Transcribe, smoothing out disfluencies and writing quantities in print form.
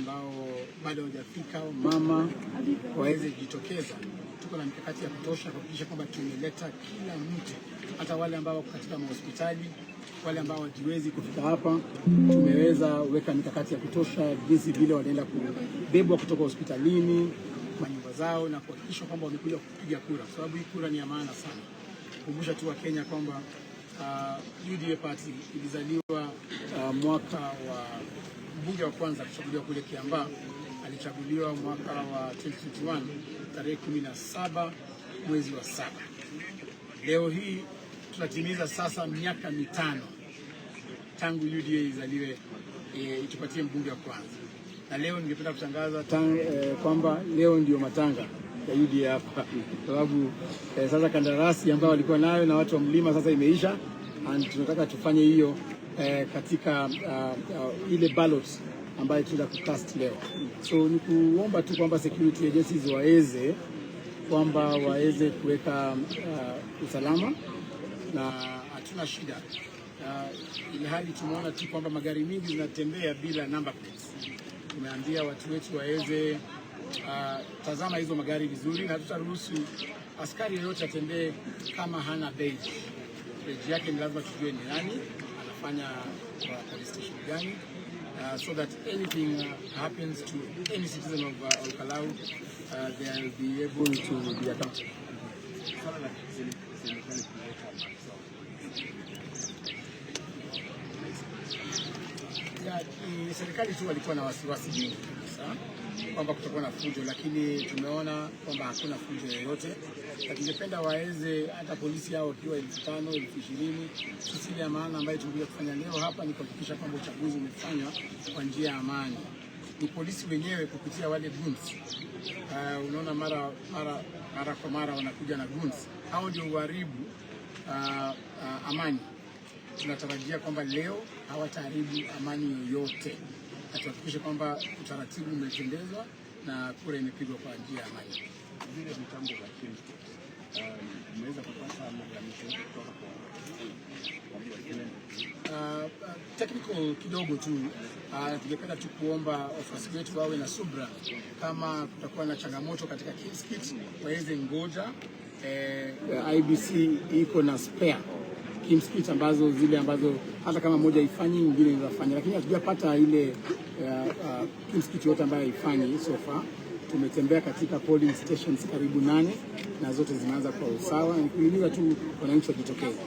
ambao bado hawajafika mama waweze kujitokeza. Tuko na mikakati ya kutosha kuhakikisha kwamba tumeleta kila mtu, hata wale ambao wako katika mahospitali, wale ambao hawajiwezi kufika hapa, tumeweza weka mikakati ya kutosha jinsi vile wanaenda kubebwa kutoka hospitalini manyumba zao na kuhakikisha kwamba wamekuja kupiga kura, kwa sababu hii kura ni ya maana sana. Kukumbusha tu wa Kenya kwamba UDA Party ilizaliwa mwaka wa mbunge wa kwanza kuchaguliwa kule Kiambaa alichaguliwa mwaka wa 2021 tarehe 17 mwezi wa 7. Leo hii tunatimiza sasa miaka 5 tangu UDA izaliwe itupatie mbunge wa kwanza. Na leo ningependa kutangaza kwamba leo ndio matanga ya UDA hapa, sababu sasa kandarasi ambayo walikuwa nayo na watu wa mlima sasa imeisha, and tunataka tufanye hiyo katika ile ballot ambayo tunaenda kucast leo. So ni kuomba tu kwamba security agencies waweze kuweka usalama, na hatuna shida. Ile hali tumeona tu kwamba magari mingi zinatembea bila number plates. Tumeambia watu wetu waweze tazama hizo magari vizuri, na tutaruhusu askari yoyote atembee kama hana badge. Badge yake ni lazima tujue ni nani, anafanya kwa police station gani, so that anything happens to any citizen of Olkalau, they will be able to be accountable. Serikali tu walikuwa na wasiwasi mwingi kwamba kutakuwa na fujo, lakini tumeona kwamba hakuna fujo yoyote. Tungependa waweze hata polisi hao wakiwa 5,000, 20,000. Sisi ile maana ambayo tumekuja kufanya leo hapa ni kuhakikisha kwamba uchaguzi umefanywa kwa njia ya amani. Ni polisi wenyewe kupitia wale goons. Unaona mara kwa mara wanakuja na goons. Hao ndio uharibu amani. Tunatarajia kwamba leo hawataharibu amani yoyote, na tuhakikishe kwamba utaratibu umetendezwa na kura imepigwa kwa njia ya amani. Vile mitambo ya KIMSCO umeweza kupata malalamisho kutoka kwa technical kidogo tu. Tungependa tu kuomba wafuasi wetu wawe na subra. Kama kutakuwa na changamoto katika KIMSKIT waweze ngoja. IBC iko na spare KIMSKIT ambazo hata kama moja ifanyi nyingine inafanya, lakini hatujapata ile KIMSKIT yote ambayo haifanyi so far. Tumetembea katika polling stations karibu 8 na zote zimeanza kwa usawa, ni kuhimiza tu wananchi wajitokeze.